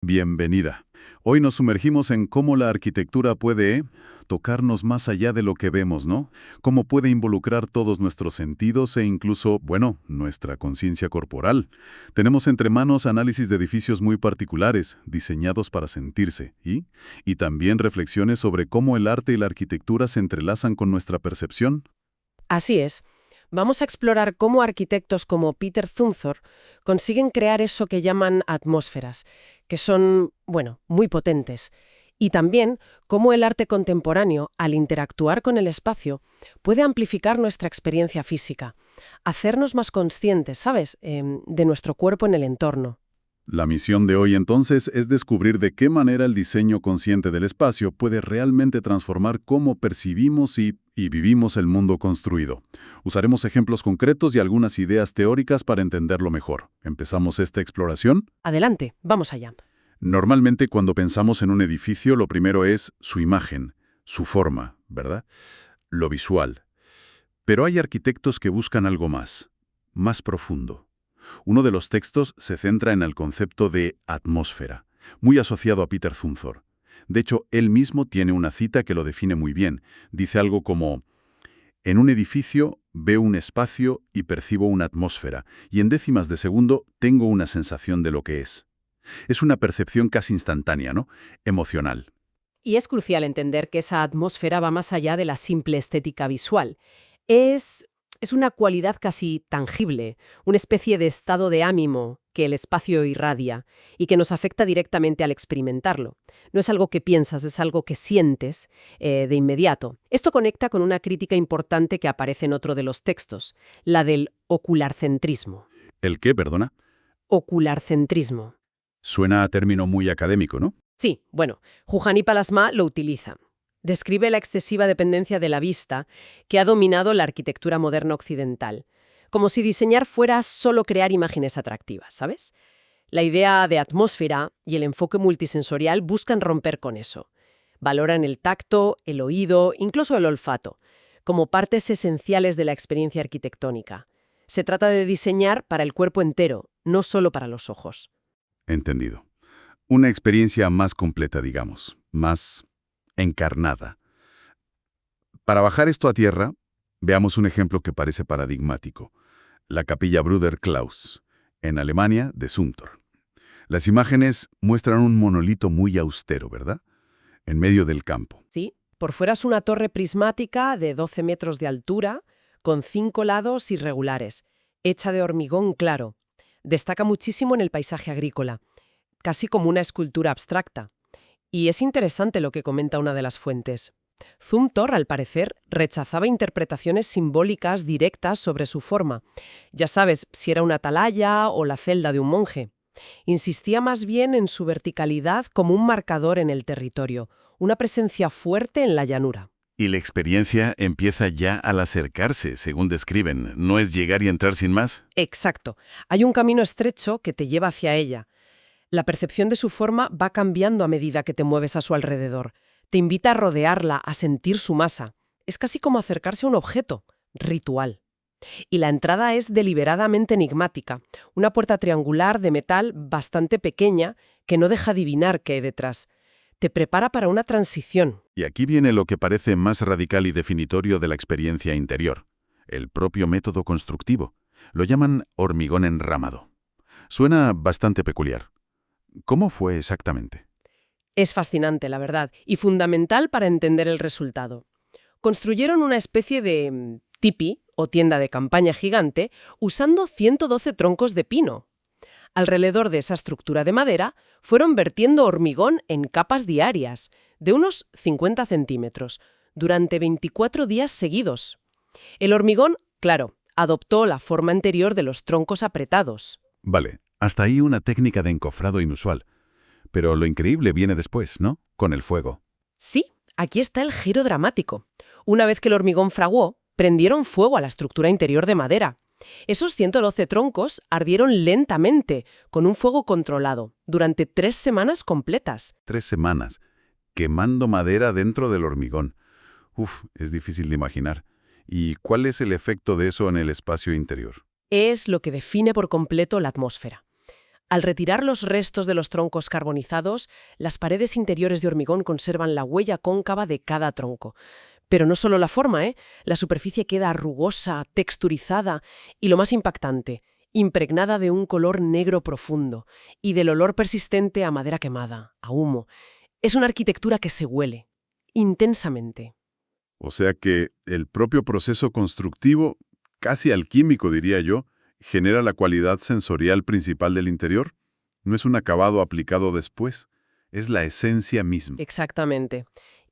Bienvenida. Hoy nos sumergimos en cómo la arquitectura puede tocarnos más allá de lo que vemos, ¿no? Cómo puede involucrar todos nuestros sentidos e incluso, bueno, nuestra conciencia corporal. Tenemos entre manos análisis de edificios muy particulares, diseñados para sentirse, y también reflexiones sobre cómo el arte y la arquitectura se entrelazan con nuestra percepción. Así es. Vamos a explorar cómo arquitectos como Peter Zumthor consiguen crear eso que llaman atmósferas, que son, bueno, muy potentes. Y también cómo el arte contemporáneo, al interactuar con el espacio, puede amplificar nuestra experiencia física, hacernos más conscientes, ¿sabes?, de nuestro cuerpo en el entorno. La misión de hoy entonces es descubrir de qué manera el diseño consciente del espacio puede realmente transformar cómo percibimos y vivimos el mundo construido. Usaremos ejemplos concretos y algunas ideas teóricas para entenderlo mejor. ¿Empezamos esta exploración? Adelante, vamos allá. Normalmente cuando pensamos en un edificio lo primero es su imagen, su forma, ¿verdad? Lo visual. Pero hay arquitectos que buscan algo más profundo. Uno de los textos se centra en el concepto de atmósfera, muy asociado a Peter Zumthor. De hecho, él mismo tiene una cita que lo define muy bien. Dice algo como: en un edificio veo un espacio y percibo una atmósfera, y en décimas de segundo tengo una sensación de lo que es. Es una percepción casi instantánea, ¿no? Emocional. Y es crucial entender que esa atmósfera va más allá de la simple estética visual. Es una cualidad casi tangible, una especie de estado de ánimo que el espacio irradia y que nos afecta directamente al experimentarlo. No es algo que piensas, es algo que sientes de inmediato. Esto conecta con una crítica importante que aparece en otro de los textos, la del ocularcentrismo. ¿El qué, perdona? Ocularcentrismo. Suena a término muy académico, ¿no? Sí, bueno, Juhani Palasma lo utiliza. Describe la excesiva dependencia de la vista que ha dominado la arquitectura moderna occidental, como si diseñar fuera solo crear imágenes atractivas, ¿sabes? La idea de atmósfera y el enfoque multisensorial buscan romper con eso. Valoran el tacto, el oído, incluso el olfato, como partes esenciales de la experiencia arquitectónica. Se trata de diseñar para el cuerpo entero, no solo para los ojos. Entendido. Una experiencia más completa, digamos, más encarnada. Para bajar esto a tierra, veamos un ejemplo que parece paradigmático. La capilla Bruder Klaus, en Alemania, de Zumthor. Las imágenes muestran un monolito muy austero, ¿verdad? En medio del campo. Sí, por fuera es una torre prismática de 12 metros de altura, con 5 lados irregulares, hecha de hormigón claro. Destaca muchísimo en el paisaje agrícola, casi como una escultura abstracta. Y es interesante lo que comenta una de las fuentes. Zumthor, al parecer, rechazaba interpretaciones simbólicas directas sobre su forma. Ya sabes, si era una atalaya o la celda de un monje. Insistía más bien en su verticalidad como un marcador en el territorio, una presencia fuerte en la llanura. Y la experiencia empieza ya al acercarse, según describen. No es llegar y entrar sin más. Exacto. Hay un camino estrecho que te lleva hacia ella. La percepción de su forma va cambiando a medida que te mueves a su alrededor. Te invita a rodearla, a sentir su masa. Es casi como acercarse a un objeto, ritual. Y la entrada es deliberadamente enigmática, una puerta triangular de metal bastante pequeña que no deja adivinar qué hay detrás. Te prepara para una transición. Y aquí viene lo que parece más radical y definitorio de la experiencia interior. El propio método constructivo. Lo llaman hormigón enramado. Suena bastante peculiar. ¿Cómo fue exactamente? Es fascinante, la verdad, y fundamental para entender el resultado. Construyeron una especie de tipi, o tienda de campaña gigante, usando 112 troncos de pino. Alrededor de esa estructura de madera fueron vertiendo hormigón en capas diarias, de unos 50 centímetros, durante 24 días seguidos. El hormigón, claro, adoptó la forma anterior de los troncos apretados. Vale, hasta ahí una técnica de encofrado inusual. Pero lo increíble viene después, ¿no? Con el fuego. Sí, aquí está el giro dramático. Una vez que el hormigón fraguó, prendieron fuego a la estructura interior de madera. Esos 112 troncos ardieron lentamente, con un fuego controlado, durante 3 semanas completas. 3 semanas, quemando madera dentro del hormigón. Uf, es difícil de imaginar. ¿Y cuál es el efecto de eso en el espacio interior? Es lo que define por completo la atmósfera. Al retirar los restos de los troncos carbonizados, las paredes interiores de hormigón conservan la huella cóncava de cada tronco. Pero no solo la forma, ¿eh? La superficie queda rugosa, texturizada y, lo más impactante, impregnada de un color negro profundo y del olor persistente a madera quemada, a humo. Es una arquitectura que se huele intensamente. O sea que el propio proceso constructivo, casi alquímico diría yo, genera la cualidad sensorial principal del interior. No es un acabado aplicado después, es la esencia misma. Exactamente.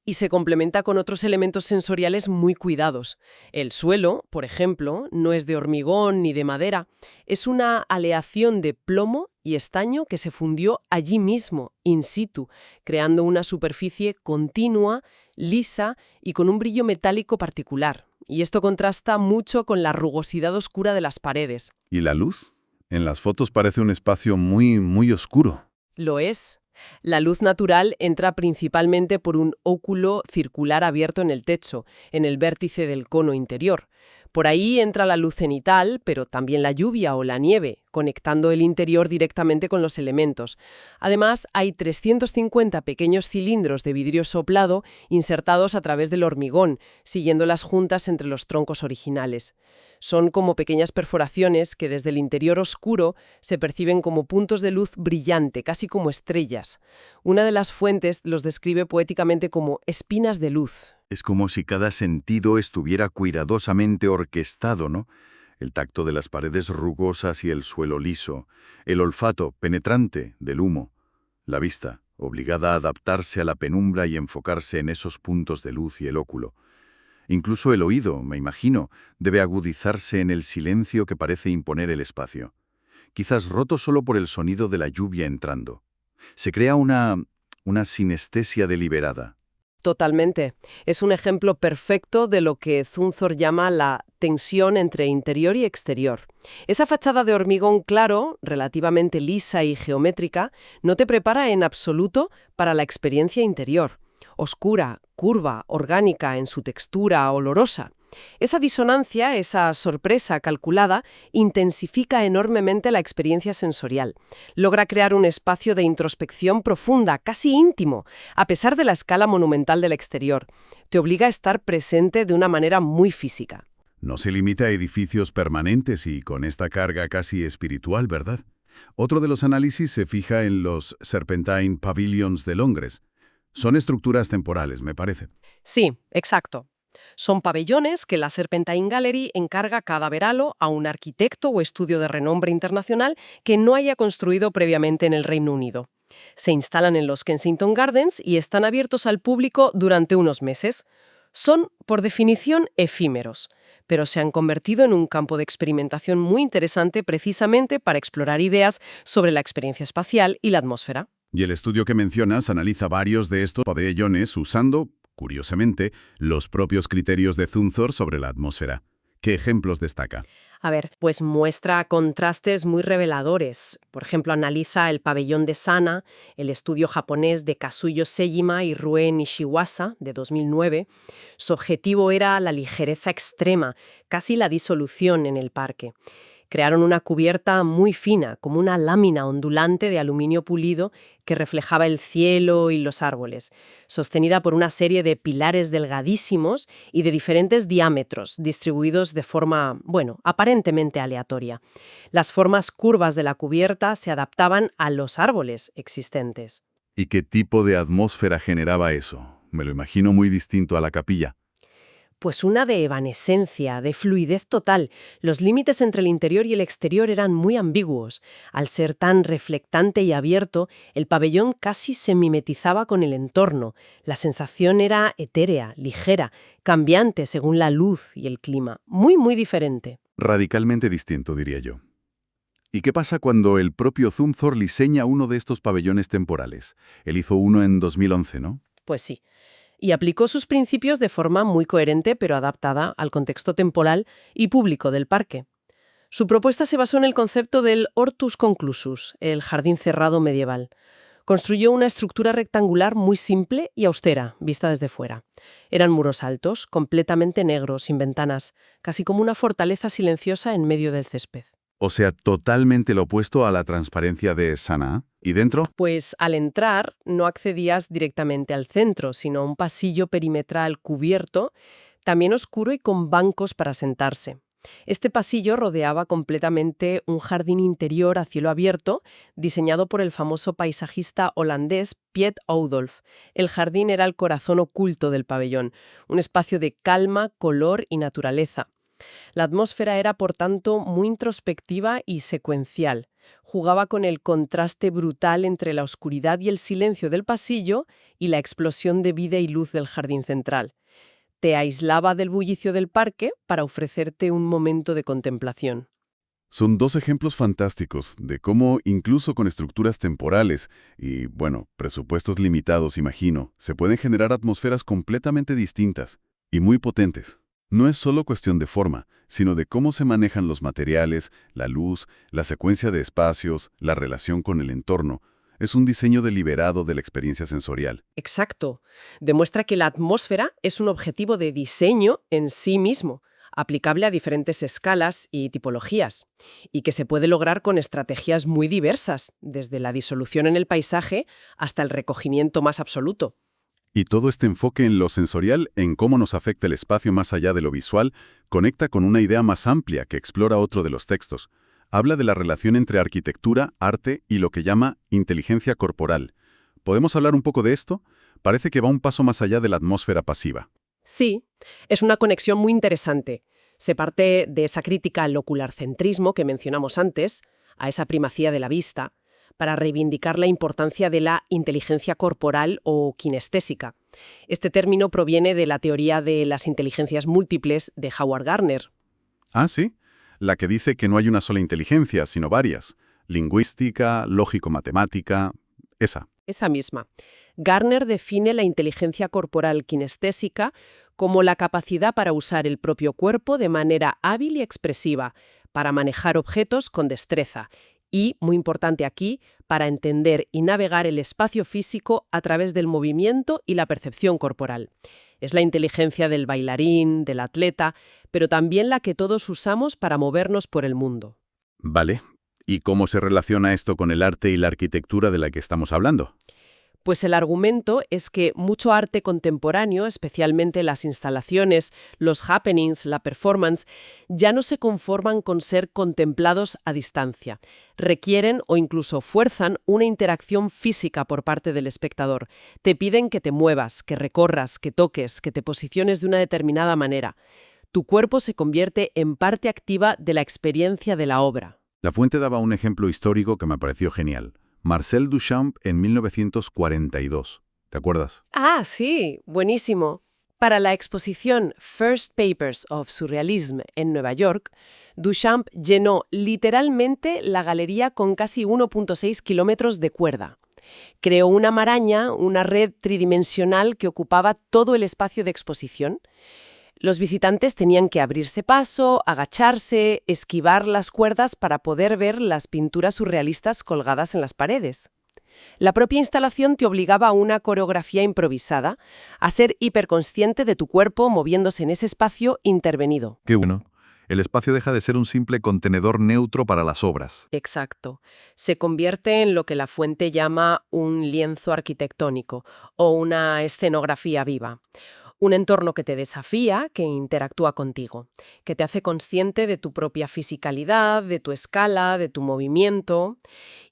Y se complementa con otros elementos sensoriales muy cuidados. El suelo, por ejemplo, no es de hormigón ni de madera, es una aleación de plomo y estaño que se fundió allí mismo, in situ, creando una superficie continua, lisa y con un brillo metálico particular. Y esto contrasta mucho con la rugosidad oscura de las paredes. ¿Y la luz? En las fotos parece un espacio muy oscuro. Lo es. La luz natural entra principalmente por un óculo circular abierto en el techo, en el vértice del cono interior. Por ahí entra la luz cenital, pero también la lluvia o la nieve, conectando el interior directamente con los elementos. Además, hay 350 pequeños cilindros de vidrio soplado insertados a través del hormigón, siguiendo las juntas entre los troncos originales. Son como pequeñas perforaciones que desde el interior oscuro se perciben como puntos de luz brillante, casi como estrellas. Una de las fuentes los describe poéticamente como espinas de luz. Es como si cada sentido estuviera cuidadosamente orquestado, ¿no? El tacto de las paredes rugosas y el suelo liso, el olfato penetrante del humo, la vista, obligada a adaptarse a la penumbra y enfocarse en esos puntos de luz y el óculo. Incluso el oído, me imagino, debe agudizarse en el silencio que parece imponer el espacio. Quizás roto solo por el sonido de la lluvia entrando. Se crea una sinestesia deliberada. Totalmente. Es un ejemplo perfecto de lo que Zumthor llama la tensión entre interior y exterior. Esa fachada de hormigón claro, relativamente lisa y geométrica, no te prepara en absoluto para la experiencia interior. Oscura, curva, orgánica en su textura, olorosa. Esa disonancia, esa sorpresa calculada, intensifica enormemente la experiencia sensorial. Logra crear un espacio de introspección profunda, casi íntimo, a pesar de la escala monumental del exterior. Te obliga a estar presente de una manera muy física. No se limita a edificios permanentes y con esta carga casi espiritual, ¿verdad? Otro de los análisis se fija en los Serpentine Pavilions de Londres. Son estructuras temporales, me parece. Sí, exacto. Son pabellones que la Serpentine Gallery encarga cada verano a un arquitecto o estudio de renombre internacional que no haya construido previamente en el Reino Unido. Se instalan en los Kensington Gardens y están abiertos al público durante unos meses. Son, por definición, efímeros, pero se han convertido en un campo de experimentación muy interesante precisamente para explorar ideas sobre la experiencia espacial y la atmósfera. Y el estudio que mencionas analiza varios de estos pabellones usando, curiosamente, los propios criterios de Zumthor sobre la atmósfera. ¿Qué ejemplos destaca? A ver, pues muestra contrastes muy reveladores. Por ejemplo, analiza el pabellón de Sana, el estudio japonés de Kazuyo Sejima y Rue Nishiwasa, de 2009. Su objetivo era la ligereza extrema, casi la disolución en el parque. Crearon una cubierta muy fina, como una lámina ondulante de aluminio pulido que reflejaba el cielo y los árboles, sostenida por una serie de pilares delgadísimos y de diferentes diámetros, distribuidos de forma, aparentemente aleatoria. Las formas curvas de la cubierta se adaptaban a los árboles existentes. ¿Y qué tipo de atmósfera generaba eso? Me lo imagino muy distinto a la capilla. Pues una de evanescencia, de fluidez total. Los límites entre el interior y el exterior eran muy ambiguos. Al ser tan reflectante y abierto, el pabellón casi se mimetizaba con el entorno. La sensación era etérea, ligera, cambiante según la luz y el clima. Muy diferente. Radicalmente distinto, diría yo. ¿Y qué pasa cuando el propio Zumthor diseña uno de estos pabellones temporales? Él hizo uno en 2011, ¿no? Pues sí. Y aplicó sus principios de forma muy coherente pero adaptada al contexto temporal y público del parque. Su propuesta se basó en el concepto del hortus conclusus, el jardín cerrado medieval. Construyó una estructura rectangular muy simple y austera, vista desde fuera. Eran muros altos, completamente negros, sin ventanas, casi como una fortaleza silenciosa en medio del césped. O sea, totalmente lo opuesto a la transparencia de Sanaa. ¿Y dentro? Pues al entrar no accedías directamente al centro, sino a un pasillo perimetral cubierto, también oscuro y con bancos para sentarse. Este pasillo rodeaba completamente un jardín interior a cielo abierto, diseñado por el famoso paisajista holandés Piet Oudolf. El jardín era el corazón oculto del pabellón, un espacio de calma, color y naturaleza. La atmósfera era, por tanto, muy introspectiva y secuencial. Jugaba con el contraste brutal entre la oscuridad y el silencio del pasillo y la explosión de vida y luz del jardín central. Te aislaba del bullicio del parque para ofrecerte un momento de contemplación. Son dos ejemplos fantásticos de cómo, incluso con estructuras temporales y, bueno, presupuestos limitados, imagino, se pueden generar atmósferas completamente distintas y muy potentes. No es solo cuestión de forma, sino de cómo se manejan los materiales, la luz, la secuencia de espacios, la relación con el entorno. Es un diseño deliberado de la experiencia sensorial. Exacto. Demuestra que la atmósfera es un objetivo de diseño en sí mismo, aplicable a diferentes escalas y tipologías, y que se puede lograr con estrategias muy diversas, desde la disolución en el paisaje hasta el recogimiento más absoluto. Y todo este enfoque en lo sensorial, en cómo nos afecta el espacio más allá de lo visual, conecta con una idea más amplia que explora otro de los textos. Habla de la relación entre arquitectura, arte y lo que llama inteligencia corporal. ¿Podemos hablar un poco de esto? Parece que va un paso más allá de la atmósfera pasiva. Sí, es una conexión muy interesante. Se parte de esa crítica al ocularcentrismo que mencionamos antes, a esa primacía de la vista, para reivindicar la importancia de la inteligencia corporal o kinestésica. Este término proviene de la teoría de las inteligencias múltiples de Howard Gardner. Ah, sí. La que dice que no hay una sola inteligencia, sino varias. Lingüística, lógico-matemática. Esa misma. Gardner define la inteligencia corporal kinestésica como la capacidad para usar el propio cuerpo de manera hábil y expresiva, para manejar objetos con destreza y, muy importante aquí, para entender y navegar el espacio físico a través del movimiento y la percepción corporal. Es la inteligencia del bailarín, del atleta, pero también la que todos usamos para movernos por el mundo. Vale. ¿Y cómo se relaciona esto con el arte y la arquitectura de la que estamos hablando? Pues el argumento es que mucho arte contemporáneo, especialmente las instalaciones, los happenings, la performance, ya no se conforman con ser contemplados a distancia. Requieren o incluso fuerzan una interacción física por parte del espectador. Te piden que te muevas, que recorras, que toques, que te posiciones de una determinada manera. Tu cuerpo se convierte en parte activa de la experiencia de la obra. La fuente daba un ejemplo histórico que me pareció genial. Marcel Duchamp en 1942. ¿Te acuerdas? Ah, sí, buenísimo. Para la exposición First Papers of Surrealism en Nueva York, Duchamp llenó literalmente la galería con casi 1,6 kilómetros de cuerda. Creó una maraña, una red tridimensional que ocupaba todo el espacio de exposición. Los visitantes tenían que abrirse paso, agacharse, esquivar las cuerdas para poder ver las pinturas surrealistas colgadas en las paredes. La propia instalación te obligaba a una coreografía improvisada, a ser hiperconsciente de tu cuerpo moviéndose en ese espacio intervenido. Qué bueno. El espacio deja de ser un simple contenedor neutro para las obras. Exacto. Se convierte en lo que la fuente llama un lienzo arquitectónico o una escenografía viva. Un entorno que te desafía, que interactúa contigo, que te hace consciente de tu propia fisicalidad, de tu escala, de tu movimiento.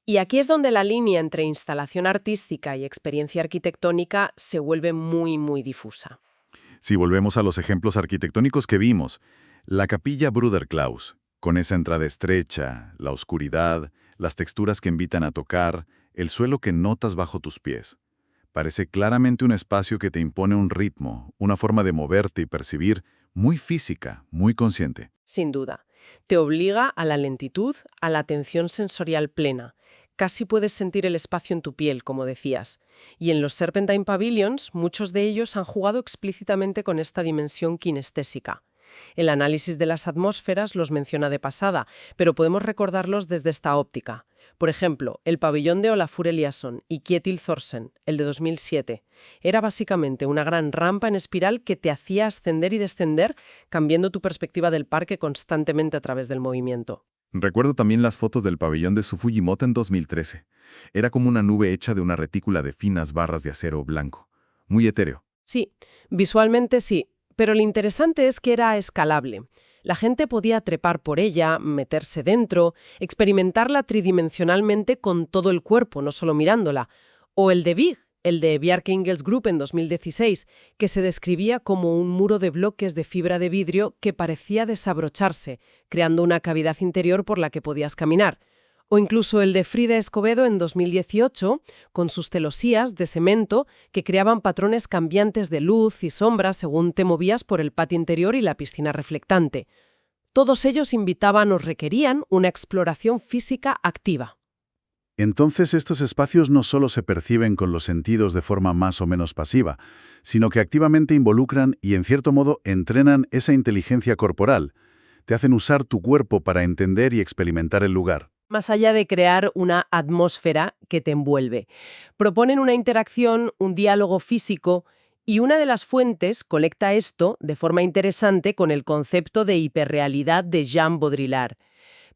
Y aquí es donde la línea entre instalación artística y experiencia arquitectónica se vuelve muy, muy difusa. Si volvemos a los ejemplos arquitectónicos que vimos, la capilla Bruder Klaus, con esa entrada estrecha, la oscuridad, las texturas que invitan a tocar, el suelo que notas bajo tus pies. Parece claramente un espacio que te impone un ritmo, una forma de moverte y percibir muy física, muy consciente. Sin duda. Te obliga a la lentitud, a la atención sensorial plena. Casi puedes sentir el espacio en tu piel, como decías. Y en los Serpentine Pavilions, muchos de ellos han jugado explícitamente con esta dimensión kinestésica. El análisis de las atmósferas los menciona de pasada, pero podemos recordarlos desde esta óptica. Por ejemplo, el pabellón de Olafur Eliasson y Kjetil Thorsen, el de 2007, era básicamente una gran rampa en espiral que te hacía ascender y descender, cambiando tu perspectiva del parque constantemente a través del movimiento. Recuerdo también las fotos del pabellón de Tsufujimoto en 2013. Era como una nube hecha de una retícula de finas barras de acero blanco. Muy etéreo. Sí, visualmente sí, pero lo interesante es que era escalable. La gente podía trepar por ella, meterse dentro, experimentarla tridimensionalmente con todo el cuerpo, no solo mirándola. O el de Big, el de Bjarke Ingels Group en 2016, que se describía como un muro de bloques de fibra de vidrio que parecía desabrocharse, creando una cavidad interior por la que podías caminar. O incluso el de Frida Escobedo en 2018, con sus celosías de cemento que creaban patrones cambiantes de luz y sombra según te movías por el patio interior y la piscina reflectante. Todos ellos invitaban o requerían una exploración física activa. Entonces estos espacios no solo se perciben con los sentidos de forma más o menos pasiva, sino que activamente involucran y en cierto modo entrenan esa inteligencia corporal. Te hacen usar tu cuerpo para entender y experimentar el lugar. Más allá de crear una atmósfera que te envuelve. Proponen una interacción, un diálogo físico, y una de las fuentes conecta esto de forma interesante con el concepto de hiperrealidad de Jean Baudrillard,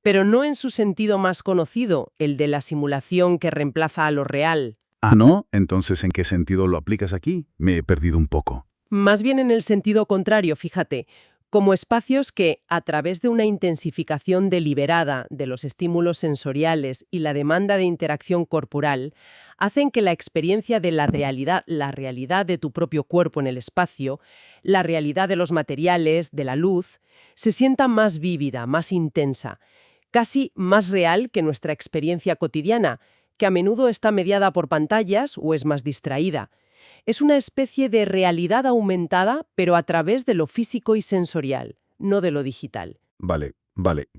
pero no en su sentido más conocido, el de la simulación que reemplaza a lo real. Ah, ¿no? Entonces, ¿en qué sentido lo aplicas aquí? Me he perdido un poco. Más bien en el sentido contrario, fíjate, como espacios que, a través de una intensificación deliberada de los estímulos sensoriales y la demanda de interacción corporal, hacen que la experiencia de la realidad de tu propio cuerpo en el espacio, la realidad de los materiales, de la luz, se sienta más vívida, más intensa, casi más real que nuestra experiencia cotidiana, que a menudo está mediada por pantallas o es más distraída. Es una especie de realidad aumentada, pero a través de lo físico y sensorial, no de lo digital. Vale.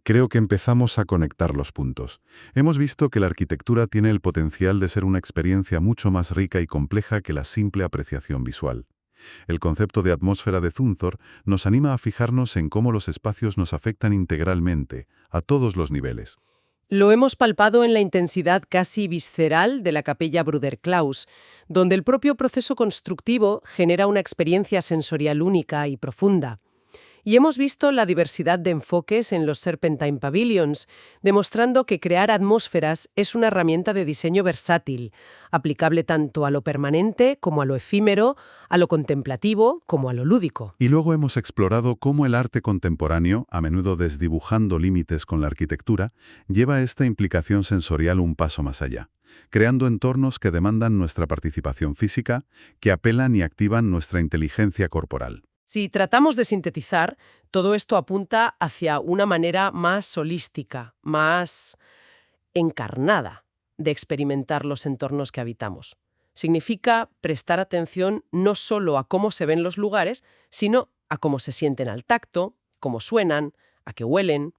Creo que empezamos a conectar los puntos. Hemos visto que la arquitectura tiene el potencial de ser una experiencia mucho más rica y compleja que la simple apreciación visual. El concepto de atmósfera de Zumthor nos anima a fijarnos en cómo los espacios nos afectan integralmente, a todos los niveles. Lo hemos palpado en la intensidad casi visceral de la capella Bruder-Klaus, donde el propio proceso constructivo genera una experiencia sensorial única y profunda. Y hemos visto la diversidad de enfoques en los Serpentine Pavilions, demostrando que crear atmósferas es una herramienta de diseño versátil, aplicable tanto a lo permanente como a lo efímero, a lo contemplativo como a lo lúdico. Y luego hemos explorado cómo el arte contemporáneo, a menudo desdibujando límites con la arquitectura, lleva esta implicación sensorial un paso más allá, creando entornos que demandan nuestra participación física, que apelan y activan nuestra inteligencia corporal. Si tratamos de sintetizar, todo esto apunta hacia una manera más holística, más encarnada de experimentar los entornos que habitamos. Significa prestar atención no solo a cómo se ven los lugares, sino a cómo se sienten al tacto, cómo suenan, a qué huelen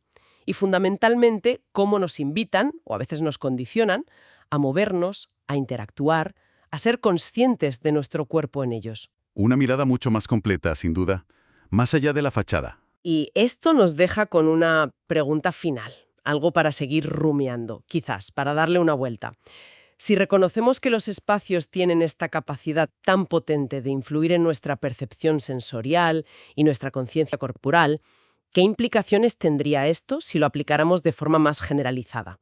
y fundamentalmente cómo nos invitan, o a veces nos condicionan, a movernos, a interactuar, a ser conscientes de nuestro cuerpo en ellos. Una mirada mucho más completa, sin duda, más allá de la fachada. Y esto nos deja con una pregunta final, algo para seguir rumiando, quizás, para darle una vuelta. Si reconocemos que los espacios tienen esta capacidad tan potente de influir en nuestra percepción sensorial y nuestra conciencia corporal, ¿qué implicaciones tendría esto si lo aplicáramos de forma más generalizada?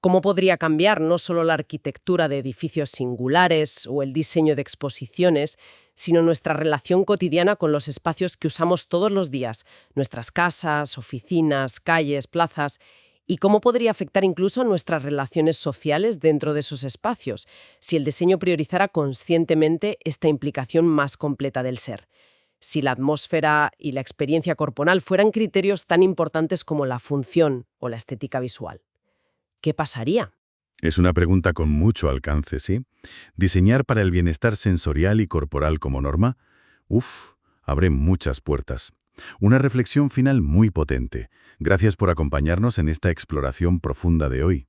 ¿Cómo podría cambiar no solo la arquitectura de edificios singulares o el diseño de exposiciones, sino nuestra relación cotidiana con los espacios que usamos todos los días, nuestras casas, oficinas, calles, plazas, y cómo podría afectar incluso nuestras relaciones sociales dentro de esos espacios, si el diseño priorizara conscientemente esta implicación más completa del ser? Si la atmósfera y la experiencia corporal fueran criterios tan importantes como la función o la estética visual. ¿Qué pasaría? Es una pregunta con mucho alcance, ¿sí? Diseñar para el bienestar sensorial y corporal como norma, abre muchas puertas. Una reflexión final muy potente. Gracias por acompañarnos en esta exploración profunda de hoy.